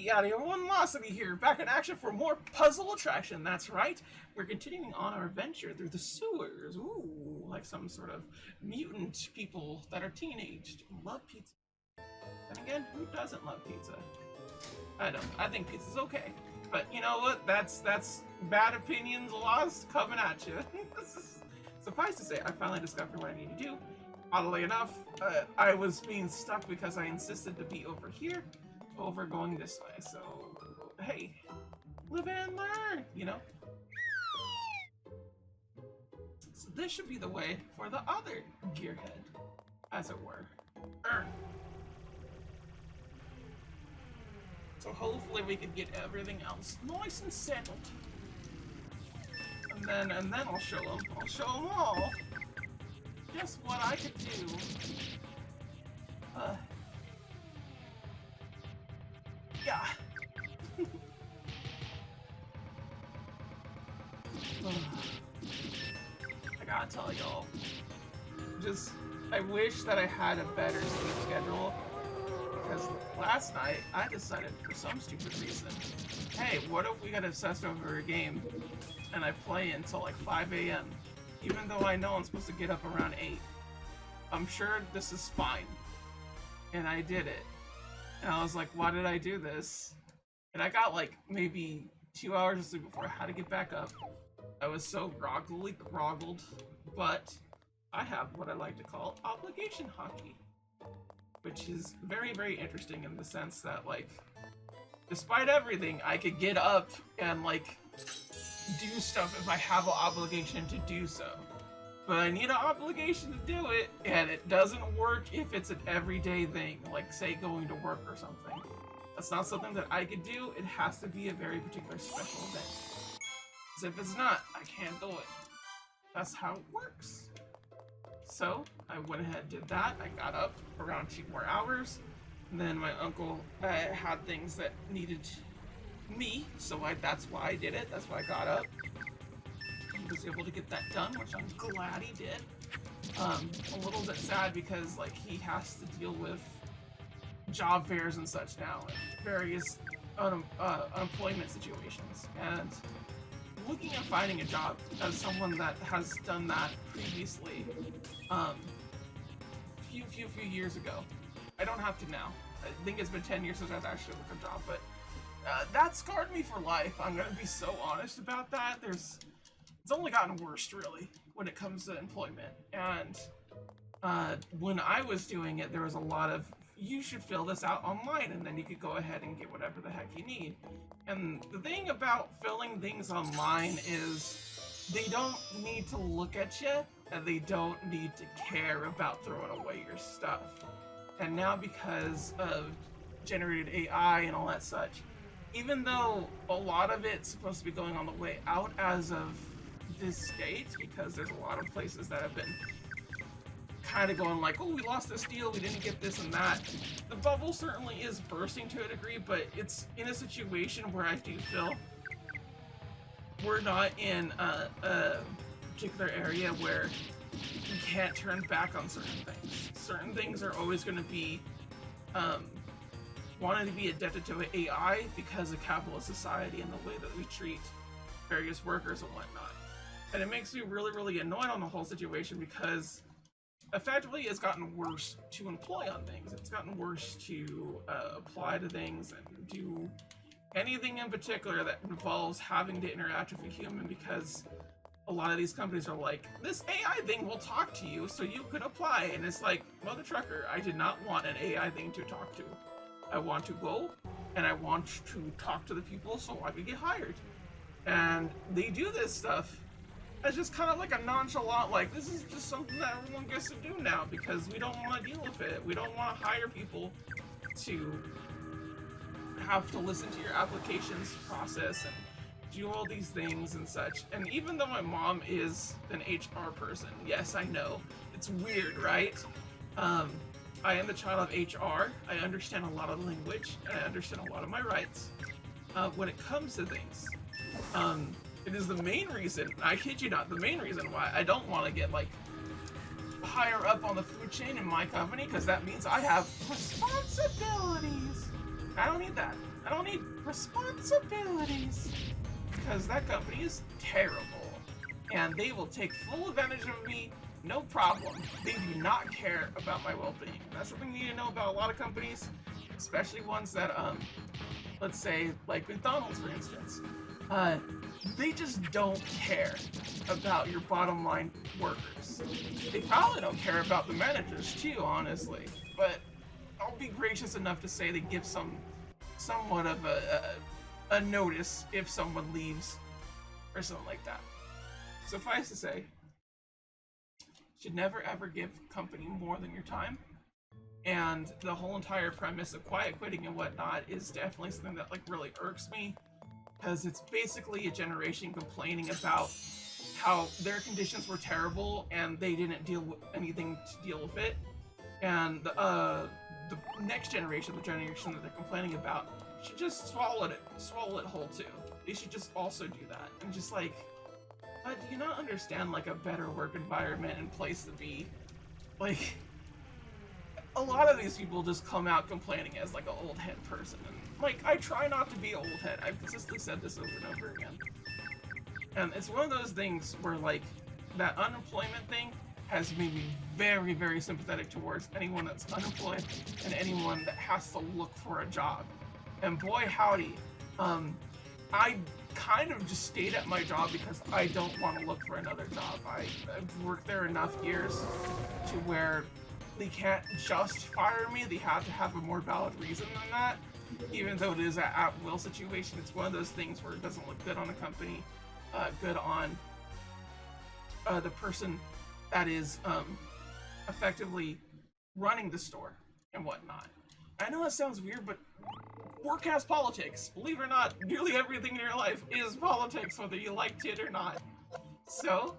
Hey, howdy everyone, Losity here, back in action for more Puzzle Attraction. That's right, we're continuing on our adventure through the sewers. Ooh, like some sort of mutant people that are teenaged and love pizza. And again, who doesn't love pizza? I don't. I think pizza's okay. But you know what? That's bad opinions lost coming at you. Suffice to say, I finally discovered what I need to do. Oddly enough, I was being stuck because I insisted to be over here. Over going this way, so hey, live and learn, you know? So this should be the way for the other gearhead, as it were. So hopefully we can get everything else nice and settled. And then I'll show them. I'll show them all just what I could do. Yeah. I gotta tell y'all, I wish that I had a better sleep schedule, because last night I decided for some stupid reason, hey, what if we got obsessed over a game and I play until like 5 a.m. even though I know I'm supposed to get up around 8. I'm sure this is fine. And I did it. And I was like, why did I do this? And I got like maybe 2 hours of sleep before I had to get back up. I was so groggled, but I have what I like to call obligation hockey, which is very, very interesting in the sense that, like, despite everything, I could get up and like do stuff if I have an obligation to do so. But I need an obligation to do it, and it doesn't work if it's an everyday thing, like, say, going to work or something. That's not something that I could do. It has to be a very particular special event. Because if it's not, I can't do it. That's how it works. So, I went ahead and did that. I got up around 2 more hours. And then my uncle had things that needed me, so that's why I did it. That's why I got up. Was able to get that done, which I'm glad he did. A little bit sad because like he has to deal with job fairs and such now, and various unemployment situations. And looking at finding a job as someone that has done that previously, few years ago. I don't have to now. I think it's been 10 years since I've actually looked a job, but that scarred me for life. I'm gonna be so honest about that. It's only gotten worse, really, when it comes to employment. And when I was doing it, there was a lot of, you should fill this out online, and then you could go ahead and get whatever the heck you need. And the thing about filling things online is they don't need to look at you, and they don't need to care about throwing away your stuff. And now because of generated AI and all that such, even though a lot of it's supposed to be going on the way out as of this date, because there's a lot of places that have been kind of going like, oh, we lost this deal, we didn't get this and that. The bubble certainly is bursting to a degree, but it's in a situation where I do feel we're not in a particular area where you can't turn back on certain things. Certain things are always going to be wanting to be adapted to AI because of capitalist society and the way that we treat various workers and whatnot. And it makes me really, really annoyed on the whole situation because effectively it's gotten worse to employ on things. It's gotten worse to apply to things and do anything in particular that involves having to interact with a human, because a lot of these companies are like, this AI thing will talk to you so you could apply. And it's like, mother trucker, I did not want an AI thing to talk to. I want to go and I want to talk to the people so I could get hired. And they do this stuff as just kind of like a nonchalant, like, this is just something that everyone gets to do now because we don't want to deal with it. We don't want to hire people to have to listen to your applications process and do all these things and such. And even though my mom is an HR person, yes, I know, it's weird, right? I am the child of HR. I understand a lot of language, and I understand a lot of my rights when it comes to things. It is the main reason, I kid you not, the main reason why I don't want to get, like, higher up on the food chain in my company, because that means I have responsibilities. I don't need that. I don't need responsibilities. Because that company is terrible. And they will take full advantage of me, no problem. They do not care about my well-being. That's something you need to know about a lot of companies, especially ones that, let's say, like McDonald's, for instance. They just don't care about your bottom line workers. They probably don't care about the managers too, honestly. But I'll be gracious enough to say they give somewhat of a notice if someone leaves or something like that. Suffice to say, should never ever give company more than your time. And the whole entire premise of quiet quitting and whatnot is definitely something that like really irks me, because it's basically a generation complaining about how their conditions were terrible and they didn't deal with anything to deal with it. And the next generation, the generation that they're complaining about, should just swallow it whole too. They should just also do that. And just like, do you not understand like a better work environment and place to be? Like, a lot of these people just come out complaining as like an old head person. And like, I try not to be an old head. I've consistently said this over and over again. And it's one of those things where like, that unemployment thing has made me very, very sympathetic towards anyone that's unemployed and anyone that has to look for a job. And boy howdy, I kind of just stayed at my job because I don't want to look for another job. I've worked there enough years to where they can't just fire me. They have to have a more valid reason than that. Even though it is an at-will situation, it's one of those things where it doesn't look good on the company, good on the person that is effectively running the store and whatnot. I know that sounds weird, but work has politics. Believe it or not, nearly everything in your life is politics, whether you liked it or not. So,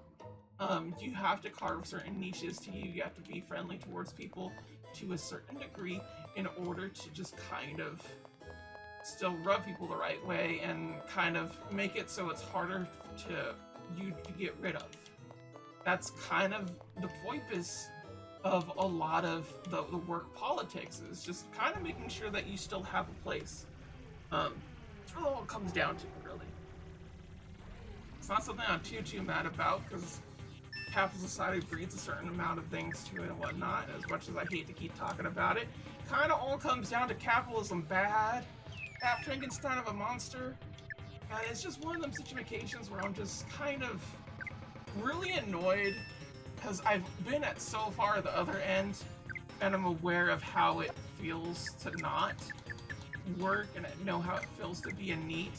you have to carve certain niches to you. You have to be friendly towards people to a certain degree in order to just kind of still rub people the right way and kind of make it so it's harder to get rid of. That's kind of the purpose of a lot of the work politics, is just kind of making sure that you still have a place. That's all it comes down to, really. It's not something I'm too mad about, because capitalist society breeds a certain amount of things to it and whatnot, and as much as I hate to keep talking about it, kind of all comes down to capitalism bad, that Frankenstein of a monster, and it's just one of them situations where I'm just kind of really annoyed, because I've been at so far the other end, and I'm aware of how it feels to not work, and I know how it feels to be a NEET.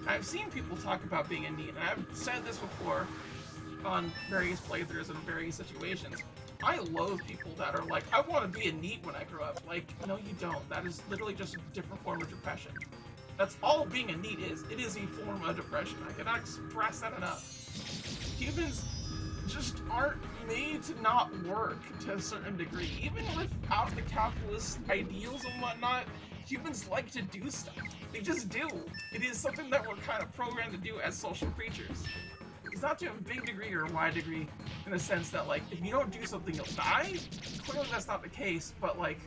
I've seen people talk about being a NEET, and I've said this before on various playthroughs and various situations. I loathe people that are like, I want to be a NEET when I grow up. Like, no you don't. That is literally just a different form of depression. That's all being a NEET is. It is a form of depression. I cannot express that enough. Humans just aren't made to not work to a certain degree. Even without the capitalist ideals and whatnot, humans like to do stuff. They just do. It is something that we're kind of programmed to do as social creatures. It's not to a big degree or a wide degree in the sense that, like, if you don't do something, you'll die. Clearly that's not the case, but, like,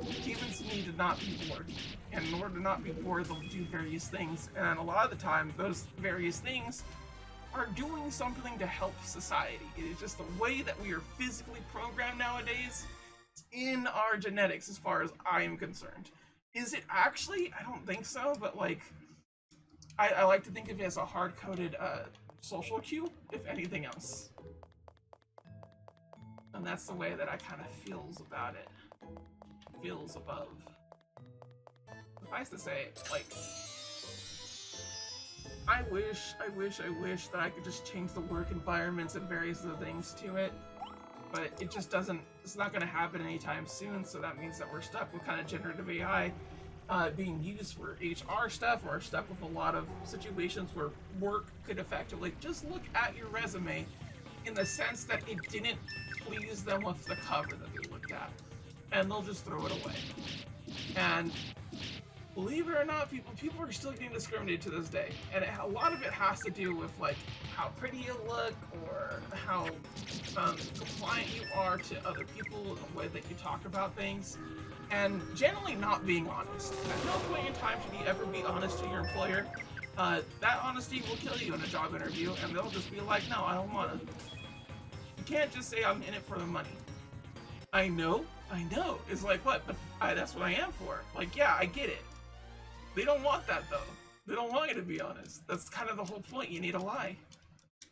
humans need to not be bored. And in order to not be bored, they'll do various things. And a lot of the time, those various things are doing something to help society. It is just the way that we are physically programmed nowadays. It's in our genetics as far as I am concerned. Is it actually? I don't think so, but like, I like to think of it as a hard-coded social cue, if anything else. And that's the way that I kind of feels about it. Feels above. Suffice to say, like, I wish that I could just change the work environments and various other things to it, but it just doesn't, it's not going to happen anytime soon, so that means that we're stuck with kind of generative AI being used for HR stuff, or stuck with a lot of situations where work could effectively just look at your resume in the sense that it didn't please them with the cover that they looked at, and they'll just throw it away. And believe it or not, people are still getting discriminated to this day, and a lot of it has to do with like how pretty you look, or how compliant you are to other people, and the way that you talk about things. and generally not being honest. At no point in time should you ever be honest to your employer. That honesty will kill you in a job interview, and they'll just be like, no, I don't want to. You can't just say I'm in it for the money. I know. It's like, what? But that's what I am for. Like, yeah, I get it. They don't want that, though. They don't want you to be honest. That's kind of the whole point. You need to lie.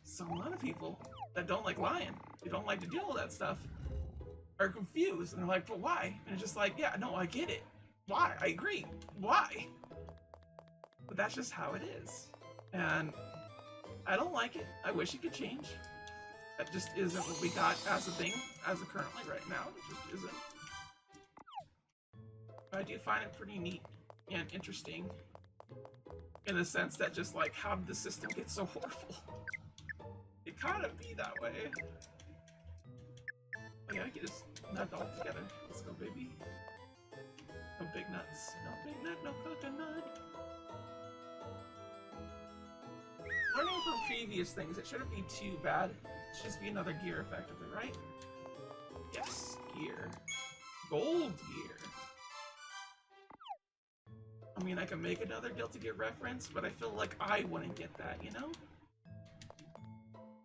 So a lot of people that don't like lying, they don't like to deal with that stuff, are confused. And they're like, but why? And it's just like, yeah, no, I get it. Why? I agree. Why? But that's just how it is. And I don't like it. I wish it could change. That just isn't what we got as a thing, as of currently right now. It just isn't. But I do find it pretty neat and interesting in the sense that just like, how did the system get so horrible? It kind of be that way. Oh yeah, I can just nut all together. Let's go, baby. No big nuts. No big nut, no coconut. Learning from previous things, it shouldn't be too bad. It should just be another gear effectively, right? Yes, gear. Gold gear. I mean, I can make another Guilty Gear reference, but I feel like I wouldn't get that, you know?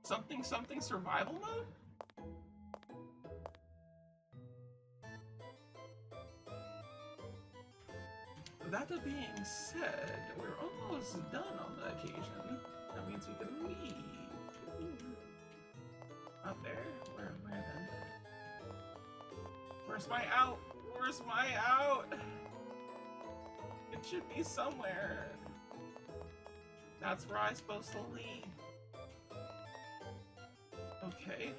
Something survival mode? That being said, we're almost done on the occasion. That means we can leave. Out there? Where then? Where's my out? Where's my out? It should be somewhere. That's where I'm supposed to leave. Okay.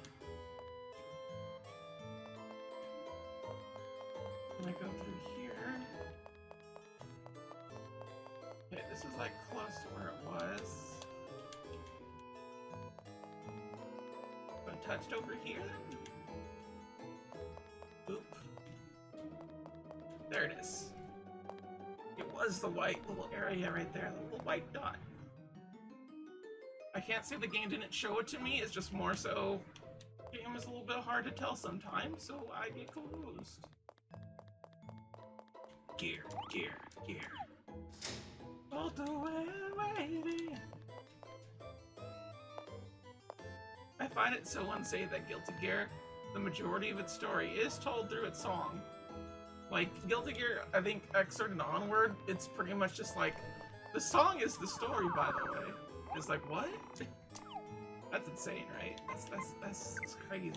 I'm gonna go through here. Okay, this is like close to where it was. Touched over here then? Oop. There it is. It was the white little area right there, the little white dot. I can't say the game didn't show it to me, it's just more so the game is a little bit hard to tell sometimes, so I get confused. Gear. All the way waiting. I find it so unsafe that Guilty Gear, the majority of its story is told through its song. Like, Guilty Gear, I think, Xrd and onward, it's pretty much just like, the song is the story, by the way. It's like, what? That's insane, right? That's crazy.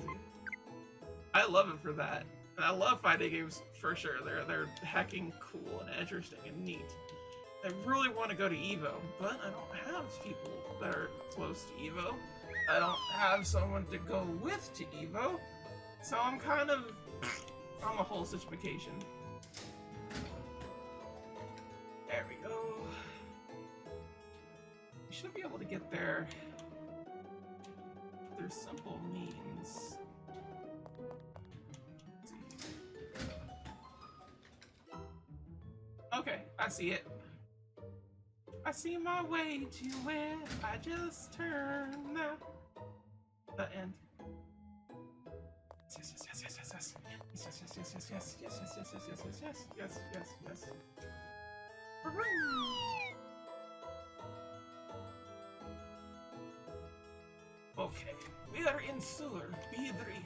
I love it for that. And I love fighting games for sure. They're hecking cool and interesting and neat. I really want to go to EVO, but I don't have people that are close to EVO. I don't have someone to go with to EVO, so I'm kind of on a whole situation. There we go. You should be able to get there through simple means. Okay, I see it. I see my way to where I just turn now. The end. Yes. Okay, we are in sewer B3.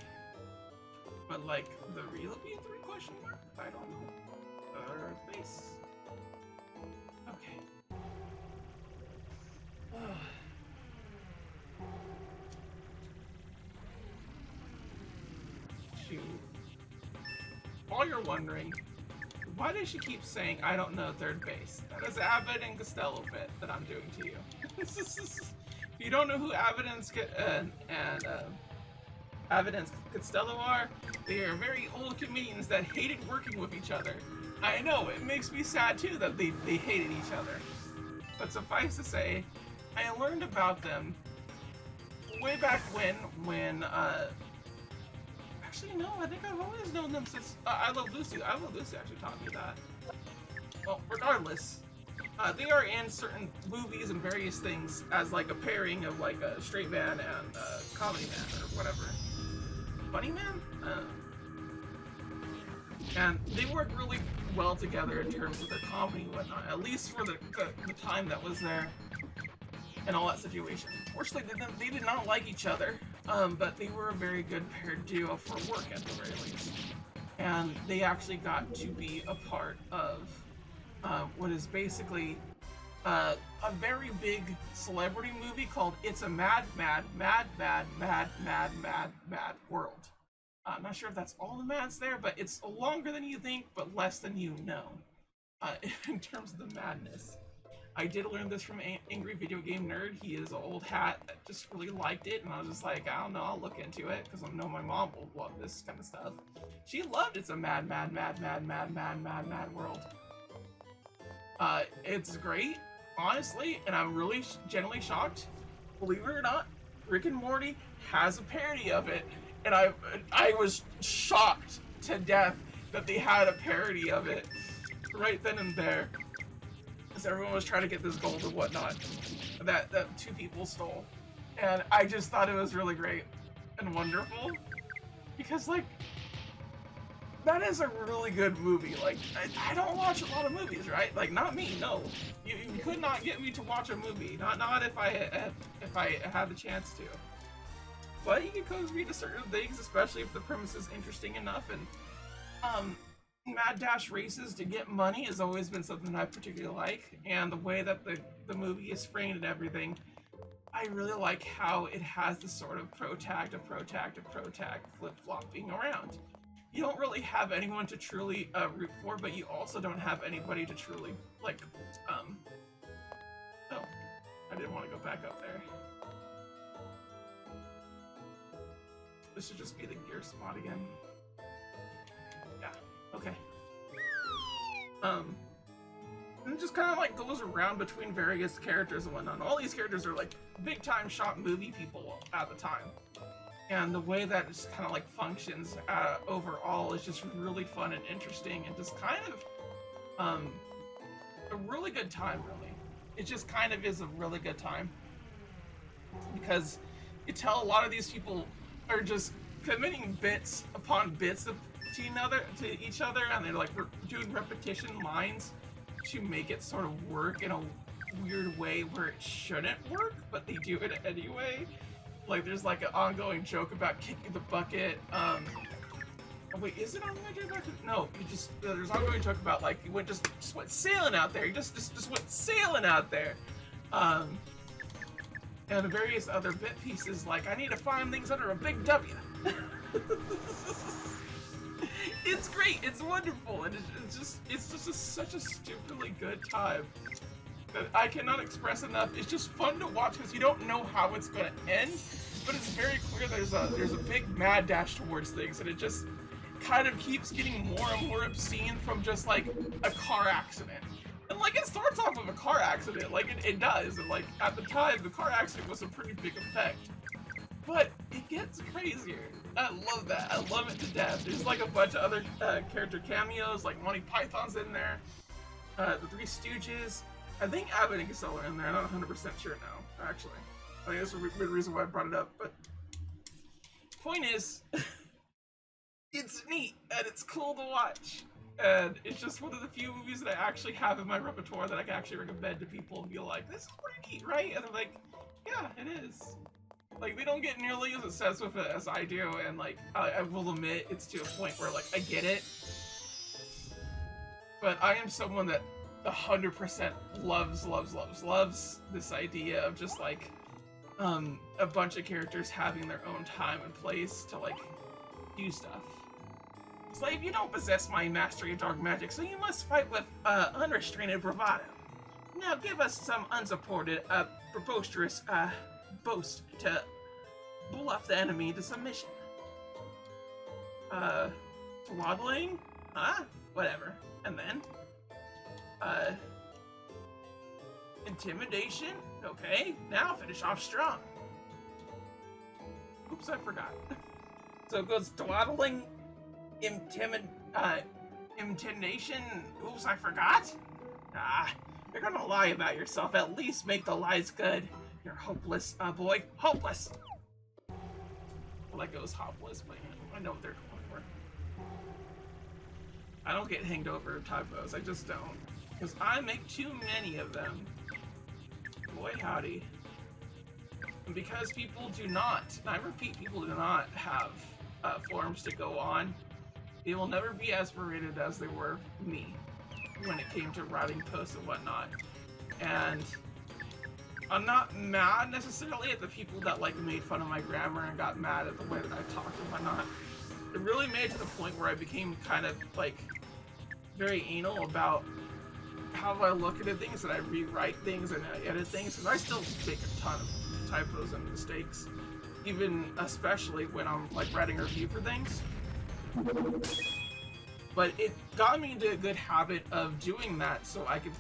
But like the real B3 question mark? I don't know. Earth base. Okay. Shoot. While you're wondering, why does she keep saying, I don't know third base? That is Abbott and Costello bit that I'm doing to you. If you don't know who Abbott and Costello are, they are very old comedians that hated working with each other. I know, it makes me sad too that they hated each other. But suffice to say, I learned about them way back when actually no, I think I've always known them since I Love Lucy. I Love Lucy actually taught me that. Well, regardless, they are in certain movies and various things as like a pairing of like a straight man and comedy man or whatever. Funny man? And they work really well together in terms of their comedy and whatnot, at least for the time that was there and all that situation. Fortunately, they did not like each other, but they were a very good paired duo for work at the very least. And they actually got to be a part of what is basically a very big celebrity movie called It's a Mad, Mad, Mad, Mad, Mad, Mad, Mad, Mad World. I'm not sure if that's all the mads there, but it's longer than you think, but less than you know, in terms of the madness. I did learn this from Angry Video Game Nerd. He is an old hat that just really liked it, and I was just like, I don't know, I'll look into it, because I know my mom will love this kind of stuff. She loved It's a Mad, Mad, Mad, Mad, Mad, Mad, Mad, Mad World. It's great, honestly, and I'm really genuinely shocked. Believe it or not, Rick and Morty has a parody of it. And I was shocked to death that they had a parody of it right then and there. Because everyone was trying to get this gold and whatnot that two people stole. And I just thought it was really great and wonderful. Because, like, that is a really good movie. Like, I don't watch a lot of movies, right? Like, not me, no. You could not get me to watch a movie. Not if I had the chance to. But you can cozy read to certain things, especially if the premise is interesting enough. And mad dash races to get money has always been something I particularly like. And the way that the movie is framed and everything, I really like how it has this sort of pro-tag to pro-tag to pro-tag flip-flopping around. You don't really have anyone to truly root for, but you also don't have anybody to truly, like, oh, I didn't want to go back up there. This should just be the gear spot again. Yeah, okay. And it just kind of like goes around between various characters and whatnot. All these characters are like big time shot movie people at the time. And the way that it just kind of like functions overall is just really fun and interesting and just kind of a really good time, really. It just kind of is a really good time. Because you tell a lot of these people are just committing bits upon bits to each other, and they're like doing repetition lines to make it sort of work in a weird way where it shouldn't work, but they do it anyway. Like there's like an ongoing joke about kicking the bucket. Oh, wait, is it ongoing joke about it? No, you just there's an ongoing joke about like you went just went sailing out there. You just went sailing out there. And various other bit pieces like I need to find things under a big W. It's great, it's wonderful, and it's just such a stupidly good time that I cannot express enough. It's just fun to watch because you don't know how it's going to end, but it's very clear there's a big mad dash towards things, and it just kind of keeps getting more and more obscene from just like a car accident. And like it starts off with a car accident, like it does, and like at the time the car accident was a pretty big effect. But it gets crazier. I love that. I love it to death. There's like a bunch of other character cameos, like Monty Python's in there, the Three Stooges. I think Abbott and Costello are in there. I'm not 100% sure now, actually. I think that's a good reason why I brought it up. But point is, it's neat and it's cool to watch. And it's just one of the few movies that I actually have in my repertoire that I can actually recommend to people and be like, this is pretty neat, right? And they're like, yeah, it is. Like, they don't get nearly as obsessed with it as I do, and like, I will admit, it's to a point where like, I get it. But I am someone that 100% loves this idea of just like, a bunch of characters having their own time and place to like, do stuff. Slave, you don't possess my mastery of dark magic, so you must fight with unrestrained bravado. Now give us some unsupported, preposterous boast to bluff the enemy into submission. Throttling? Huh? Whatever. And then? Intimidation? Okay, now finish off strong. Oops, I forgot. So it goes throttling, intimidation. Oops, I forgot. You're gonna lie about yourself. At least make the lies good. You're hopeless, boy. Hopeless. Well, that goes hopeless, but you know, I know what they're going for. I don't get hanged over typos. I just don't. Because I make too many of them. Boy howdy. And because people do not, and I repeat, people do not have forums to go on, they will never be as berated as they were me when it came to writing posts and whatnot. And I'm not mad necessarily at the people that like made fun of my grammar and got mad at the way that I talked and whatnot. It really made it to the point where I became kind of like very anal about how I look at things and I rewrite things and I edit things, because I still make a ton of typos and mistakes, even especially when I'm like writing a review for things. But it got me into a good habit of doing that so I could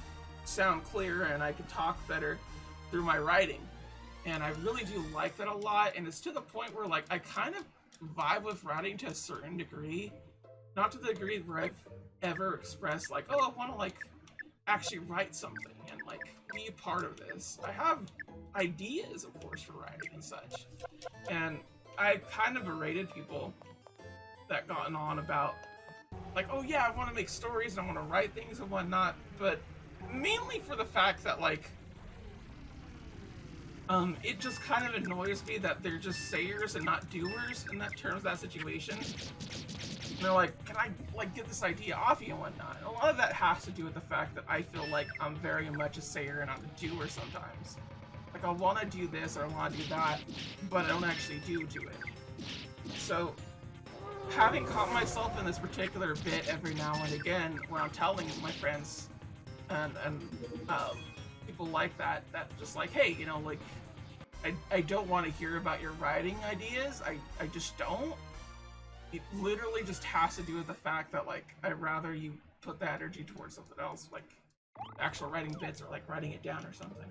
sound clearer and I could talk better through my writing. And I really do like that a lot, and it's to the point where like I kind of vibe with writing to a certain degree. Not to the degree where I've ever expressed like, oh, I want to like actually write something and like be a part of this. I have ideas, of course, for writing and such. And I kind of berated people that gotten on about like, oh yeah, I want to make stories and I want to write things and whatnot, but mainly for the fact that like it just kind of annoys me that they're just sayers and not doers in that terms of that situation. And they're like, can I like get this idea off you and whatnot? And a lot of that has to do with the fact that I feel like I'm very much a sayer and not a doer sometimes. Like I want to do this or I want to do that, but I don't actually do it. So having caught myself in this particular bit every now and again when I'm telling my friends and people like that just like, hey, you know, like I don't want to hear about your writing ideas. I just don't. It literally just has to do with the fact that like I'd rather you put that energy towards something else, like actual writing bits or like writing it down or something.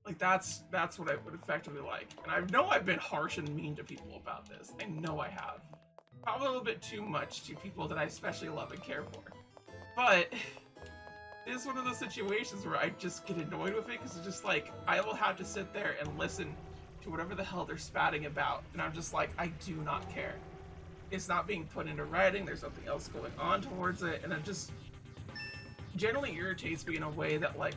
Like that's what I would effectively like. And I know I've been harsh and mean to people about this. I know I have. Probably a little bit too much to people that I especially love and care for. But it's one of those situations where I just get annoyed with it because it's just like I will have to sit there and listen to whatever the hell they're spatting about, and I'm just like, I do not care. It's not being put into writing, there's something else going on towards it, and it just generally irritates me in a way that like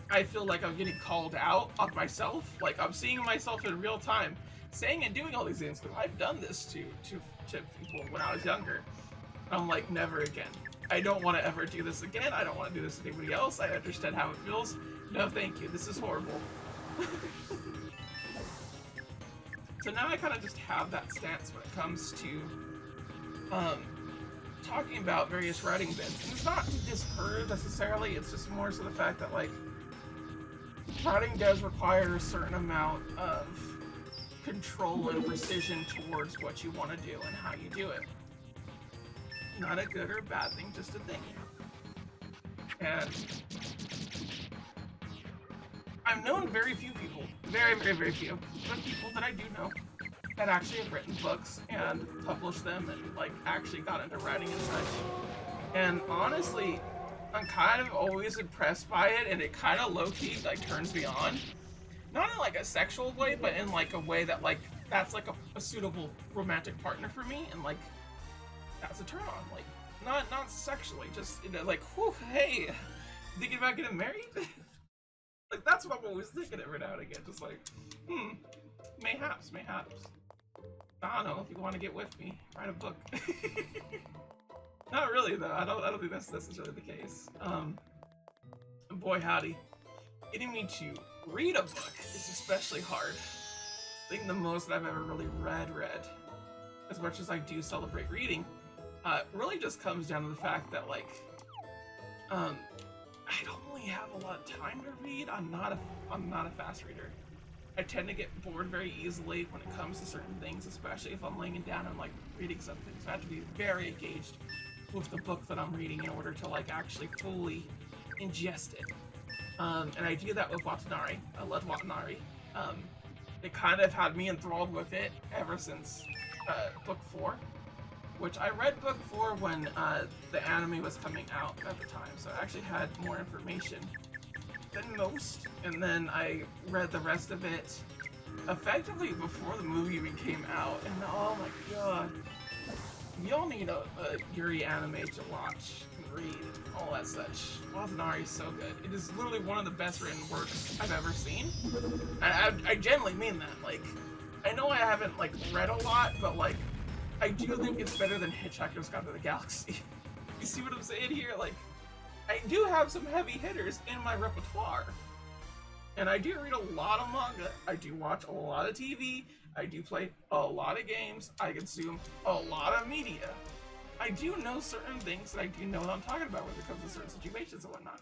I feel like I'm getting called out on myself. Like I'm seeing myself in real time saying and doing all these things, because I've done this to people when I was younger. I'm like, never again. I don't want to ever do this again. I don't want to do this to anybody else. I understand how it feels. No thank you, this is horrible. So now I kind of just have that stance when it comes to talking about various writing bits. And it's not to discourage necessarily, it's just more so the fact that like writing does require a certain amount of control and precision towards what you want to do and how you do it. Not a good or a bad thing, just a thing. And I've known very few people, very, very, very few, but people that I do know that actually have written books and published them and like actually got into writing and such. And honestly, I'm kind of always impressed by it, and it kind of low-key like turns me on. Not in like a sexual way, but in like a way that like that's like a suitable romantic partner for me, and like that's a turn on. Like not sexually, just you know, like, whew, hey, thinking about getting married. Like that's what I'm always thinking every now and again, just like, mayhaps. I don't know, if you want to get with me, write a book. Not really though. I don't think that's necessarily the case. Boy howdy, getting me to read a book is especially hard. I think the most that I've ever really read, as much as I do celebrate reading, really just comes down to the fact that like, I don't really have a lot of time to read. I'm not a fast reader. I tend to get bored very easily when it comes to certain things, especially if I'm laying it down and like reading something. So I have to be very engaged with the book that I'm reading in order to like actually fully ingest it. And I do that with Watanabe. I love Watanabe. It kind of had me enthralled with it ever since book 4. Which I read book 4 when the anime was coming out at the time, so I actually had more information than most, and then I read the rest of it effectively before the movie even came out, and oh my god. We all need a Yuri anime to watch and read and all that such. Watanabe is so good. It is literally one of the best written works I've ever seen. I genuinely mean that. Like, I know I haven't like read a lot, but like, I do think it's better than Hitchhiker's Guide to the Galaxy. You see what I'm saying here? Like, I do have some heavy hitters in my repertoire. And I do read a lot of manga. I do watch a lot of TV. I do play a lot of games. I consume a lot of media. I do know certain things that I do know what I'm talking about when it comes to certain situations and whatnot.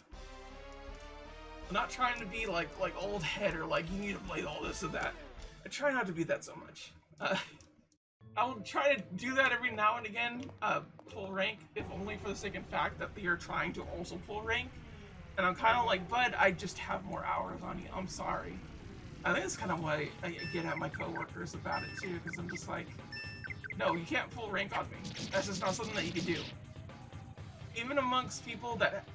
I'm not trying to be like old head or like you need to play all this or that. I try not to be that so much. I'll try to do that every now and again, pull rank, if only for the sake and fact that they are trying to also pull rank. And I'm kind of like, bud, I just have more hours on you. I'm sorry. I think that's kind of why I get at my coworkers about it too, because I'm just like, no, you can't pull rank on me. That's just not something that you can do. Even amongst people that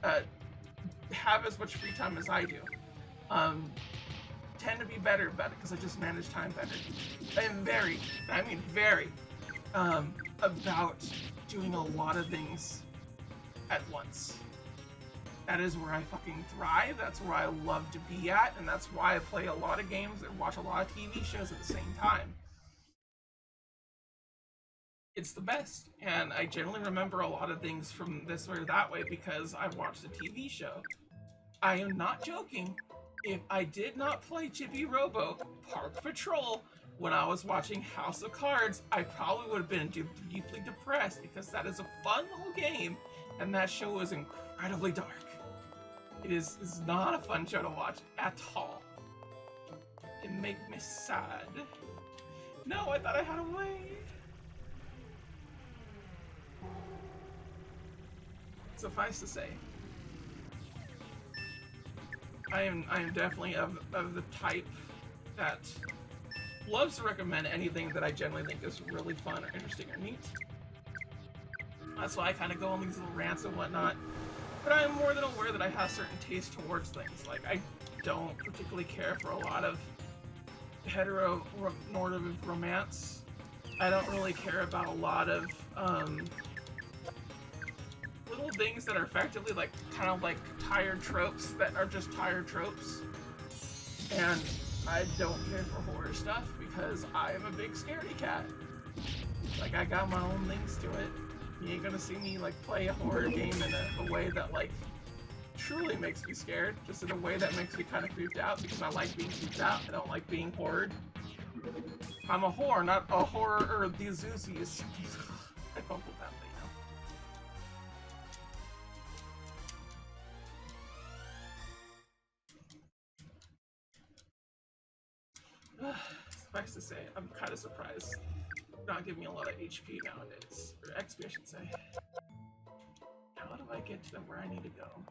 have as much free time as I do, tend to be better about it because I just manage time better. I am very about doing a lot of things at once. That is where I fucking thrive, that's where I love to be at, and that's why I play a lot of games and watch a lot of TV shows at the same time. It's the best, and I generally remember a lot of things from this way or that way because I watched a TV show. I am not joking. If I did not play Chippy Robo Park Patrol when I was watching House of Cards, I probably would have been deeply depressed because that is a fun little game, and that show is incredibly dark. It's not a fun show to watch at all. It makes me sad. No, I thought I had a way. Suffice to say, I am definitely of the type that loves to recommend anything that I generally think is really fun or interesting or neat. That's why I kind of go on these little rants and whatnot. But I am more than aware that I have certain taste towards things. Like, I don't particularly care for a lot of heteronormative romance. I don't really care about a lot of little things that are effectively like kind of like tired tropes that are just tired tropes. And I don't care for horror stuff because I am a big scaredy cat. Like, I got my own things to it. You ain't gonna see me like play a horror game in a way that like truly makes me scared, just in a way that makes me kind of creeped out because I like being creeped out. I don't like being horrored. I'm a whore, not a horror or the Zoozies. I fumbled that, but you know. Suffice to say, I'm kind of surprised. Not giving me a lot of HP nowadays, or XP I should say. How do I get to them where I need to go?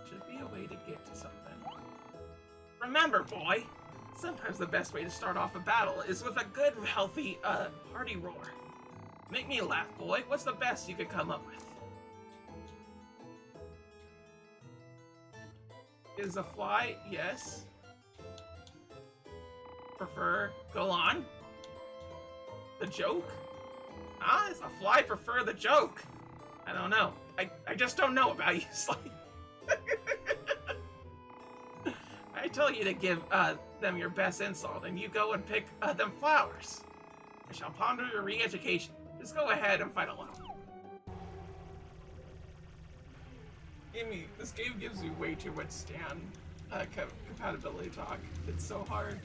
Should be a way to get to something. Remember, boy, sometimes the best way to start off a battle is with a good, healthy, hearty roar. Make me laugh, boy. What's the best you could come up with? Is a fly? Yes. Prefer? Go on. The joke? Ah, is a fly prefer the joke? I don't know. I just don't know about you, Sly. I tell you to give them your best insult, and you go and pick them flowers. I shall ponder your re-education. Just go ahead and fight alone. Amy, this game gives you way too much Stan compatibility talk. It's so hard.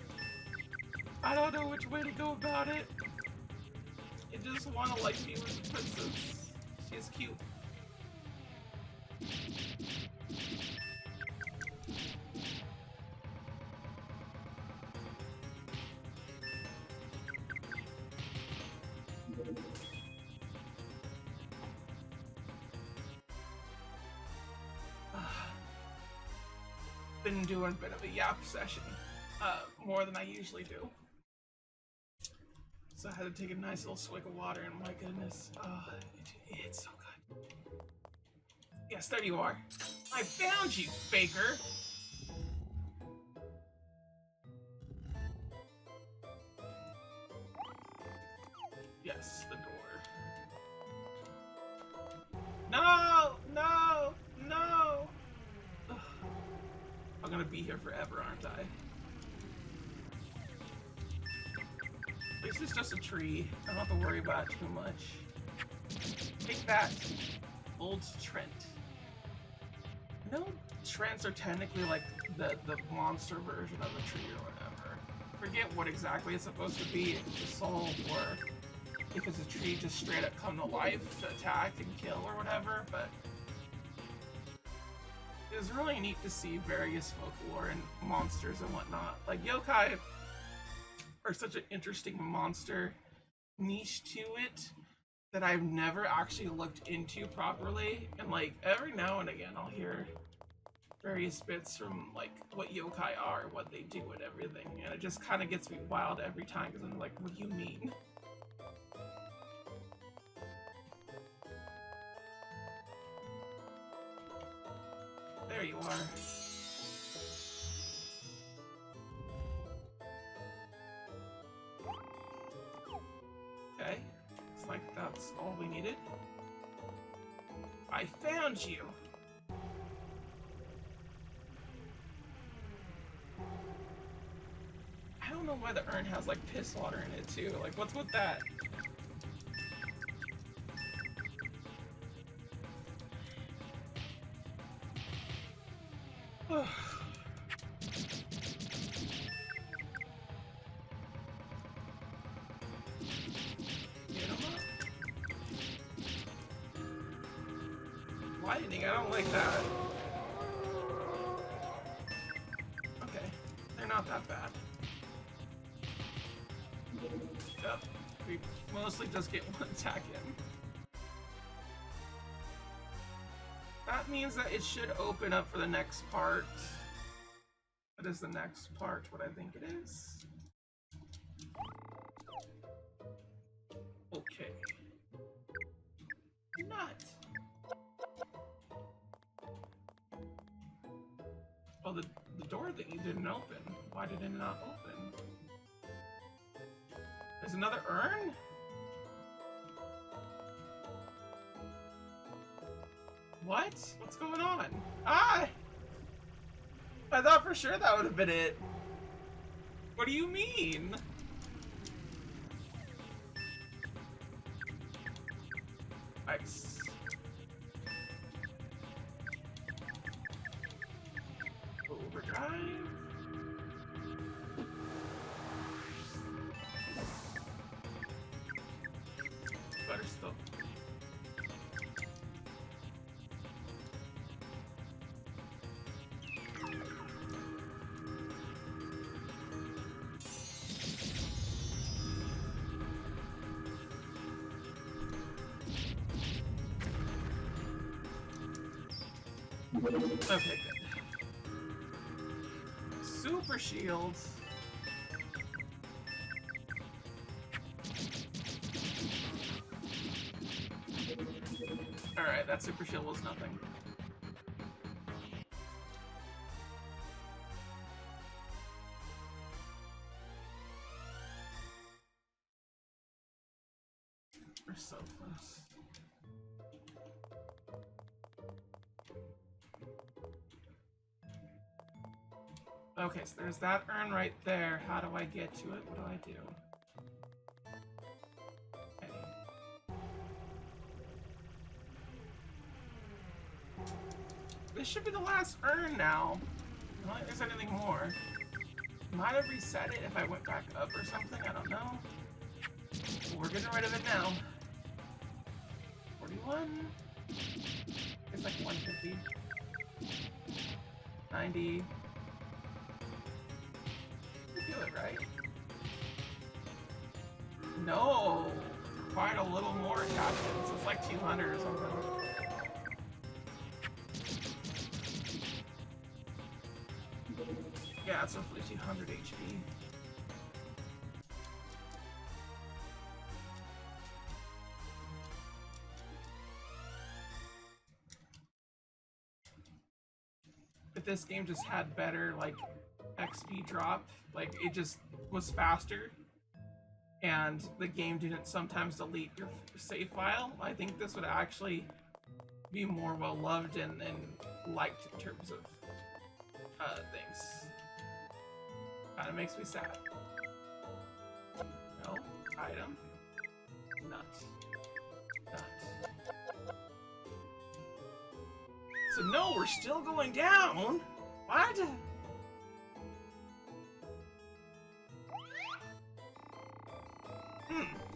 I don't know which way to go about it. I just want to like be with the princess. She's cute. Been doing a bit of a yap session, more than I usually do. So I had to take a nice little swig of water, and my goodness, it's so good. Yes, there you are. I found you, faker! Yes, the door. No! No! No! Ugh. I'm gonna be here forever, aren't I? This is just a tree. I don't have to worry about it too much. Take that, old Trent. No, Trents are technically like the monster version of a tree or whatever. Forget what exactly it's supposed to be, if it's a soul or if it's a tree just straight up come to life to attack and kill or whatever, but it was really neat to see various folklore and monsters and whatnot. Like yokai are such an interesting monster niche to it that I've never actually looked into properly, and like every now and again I'll hear various bits from like what yokai are, what they do and everything, and it just kind of gets me wild every time because I'm like, what do you mean? There you are. Okay, looks like that's all we needed. I found you! I don't know why the urn has like piss water in it too. Like, what's with that? Lightning, I don't like that. Okay, they're not that bad. Yep, we mostly just get one attack in. That means that it should open up for the next part. What is the next part? What I think it is? Okay. Not. Oh, the door that you didn't open. Why did it not open? There's another urn? What? What's going on? Ah! I thought for sure that would have been it. What do you mean? Nice. Overdrive. Better still. Okay, good. Super shields. Alright, that super shield was nothing. We're so close. Okay, so there's that urn right there. How do I get to it? What do I do? Okay. This should be the last urn now. I don't think there's anything more. Might have reset it if I went back up or something, I don't know. But we're getting rid of it now. 41? It's like 150. 90. Do it, right? No! Quite a little more attachments. It's like 200 or something. Yeah, it's roughly 200 HP. this game just had better, like, XP drop. Like, it just was faster. And the game didn't sometimes delete your save file. I think this would actually be more well-loved and liked in terms of things. Kinda makes me sad. No. Item. Nut. Nut. So no, we're still going down? What?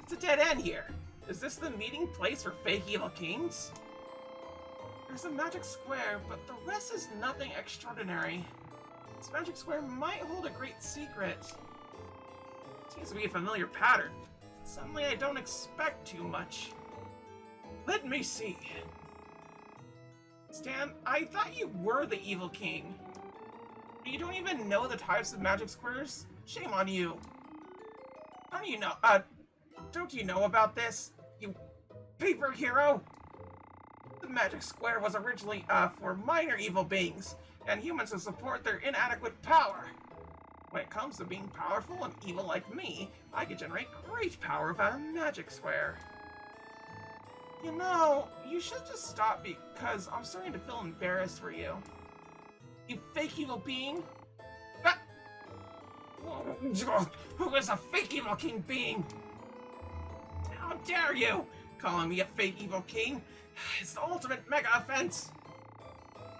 It's a dead end here. Is this the meeting place for fake evil kings? There's a magic square, but the rest is nothing extraordinary. This magic square might hold a great secret. Seems to be a familiar pattern. Suddenly I don't expect too much. Let me see. Stan, I thought you were the evil king. You don't even know the types of magic squares? Shame on you. Don't you know about this, you paper hero? The magic square was originally, for minor evil beings, and humans to support their inadequate power. When it comes to being powerful and evil like me, I can generate great power without a magic square. You know, you should just stop because I'm starting to feel embarrassed for you. You fake evil being? Who is a fake evil king being? How dare you! Calling me a fake evil king? It's the ultimate mega offense!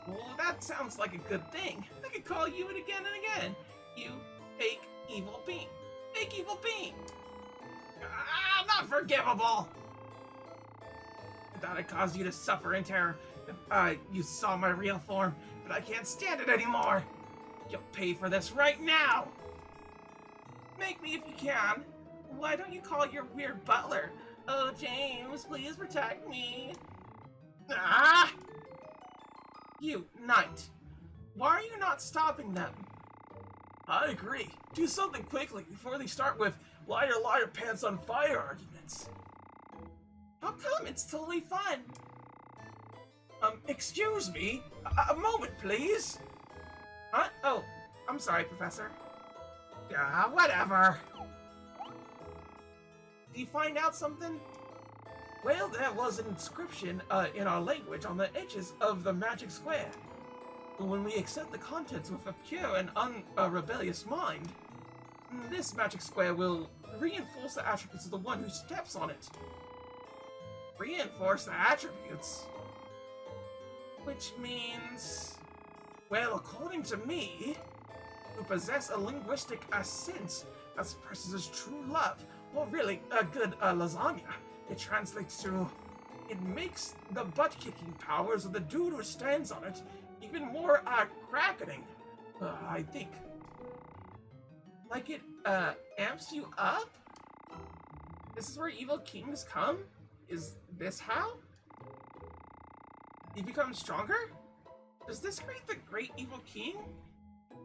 Well, that sounds like a good thing. I could call you it again and again. You fake evil being. Fake evil being! Not forgivable! I thought I caused you to suffer in terror. You saw my real form, but I can't stand it anymore. You'll pay for this right now! Make me if you can. Why don't you call your weird butler? Oh, James, please protect me. Ah! You, Knight. Why are you not stopping them? I agree. Do something quickly before they start with liar, liar, pants on fire arguments. How come? It's totally fun. Excuse me? A moment, please. Huh? Oh, I'm sorry, Professor. Whatever. Did you find out something? Well, there was an inscription in our language on the edges of the magic square. When we accept the contents with a pure and unrebellious mind, this magic square will reinforce the attributes of the one who steps on it. Reinforce the attributes? Which means... Well, according to me, who possess a linguistic sense that expresses true love, or really a good lasagna, it translates to... It makes the butt-kicking powers of the dude who stands on it even more crackening, I think. Like it amps you up? This is where evil kings come? Is this how? You become stronger? Does this create the great evil king?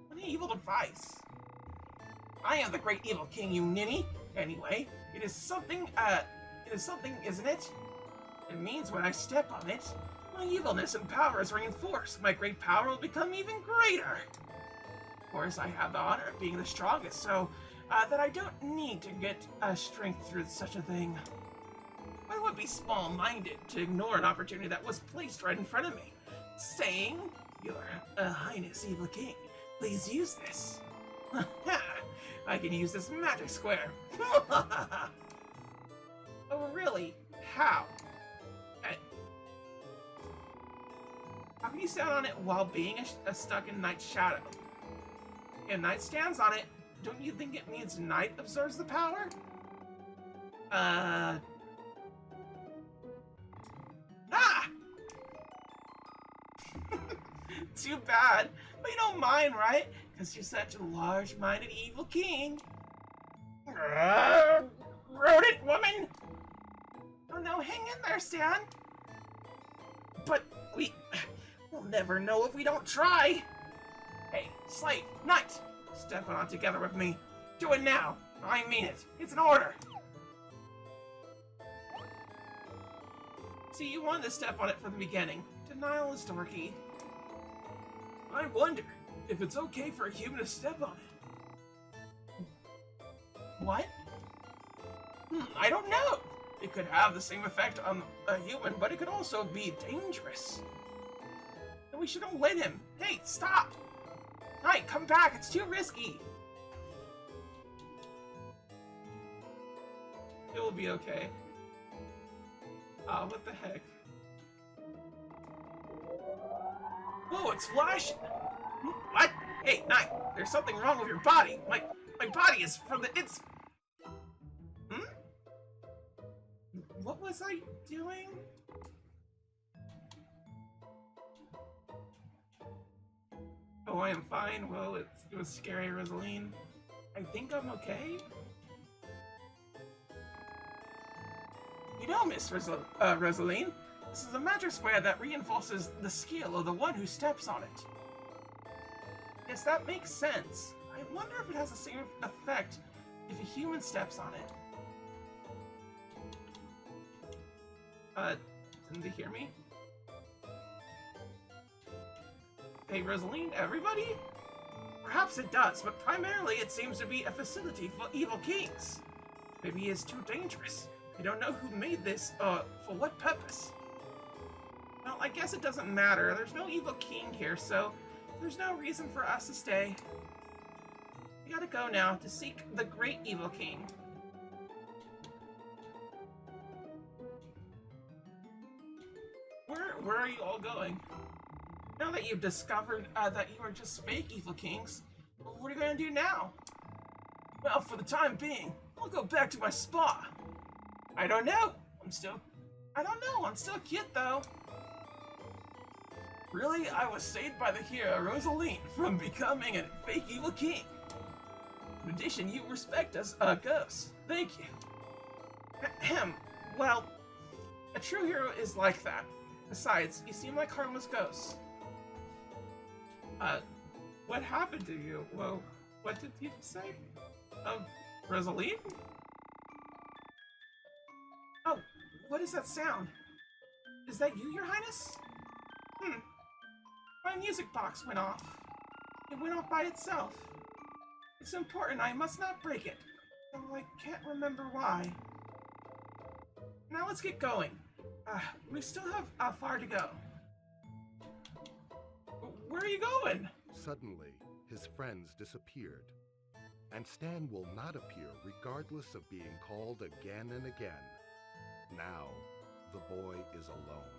What an evil device. I am the great evil king, you ninny. Anyway, it is something, isn't it? It means when I step on it, my evilness and power is reinforced. My great power will become even greater. Of course, I have the honor of being the strongest, so that I don't need to get strength through such a thing. I would be small-minded to ignore an opportunity that was placed right in front of me, saying, Your Highness, Evil King, please use this. I can use this magic square. Oh, really? How? How can you stand on it while being stuck in Knight's shadow? If Knight stands on it, don't you think it means Knight absorbs the power? Ah! Too bad, but you don't mind, right? Because you're such a large-minded evil king. Rodent woman! Oh no, hang in there, Stan. But we'll never know if we don't try. Hey, slave, Knight, step on together with me. Do it now. I mean it. It's an order. See, you wanted to step on it from the beginning. Denial is dorky. I wonder if it's okay for a human to step on it. What? I don't know. It could have the same effect on a human, but it could also be dangerous. And we shouldn't let him. Hey, stop! Hey, come back. It's too risky. It will be okay. What the heck? Oh, it's flashing! What? Hey, Knight, there's something wrong with your body. My body is from the ins. What was I doing? Oh, I am fine. Well, it was scary, Rosaline. I think I'm okay. You know, Miss Rosaline, this is a magic square that reinforces the skill of the one who steps on it. Yes, that makes sense. I wonder if it has the same effect if a human steps on it. Didn't they hear me? Hey, Rosaline, everybody? Perhaps it does, but primarily it seems to be a facility for evil kings. Maybe it's too dangerous. I don't know who made this, for what purpose. Well, I guess it doesn't matter. There's no evil king here, so there's no reason for us to stay. We gotta go now to seek the great evil king. Where are you all going? Now that you've discovered that you are just fake evil kings, what are you gonna do now? Well, for the time being, I'll go back to my spa. I don't know. I'm still a kid though. Really, I was saved by the hero Rosaline from becoming a fake evil king. In addition, you respect us, ghosts. Thank you. Ahem. Well, a true hero is like that. Besides, you seem like harmless ghosts. What happened to you? Well, what did you say? Rosaline? Oh, what is that sound? Is that you, Your Highness? My music box went off. It went off by itself. It's important, I must not break it. Though I can't remember why. Now let's get going. We still have far to go. Where are you going? Suddenly, his friends disappeared, and Stan will not appear regardless of being called again and again. Now, the boy is alone.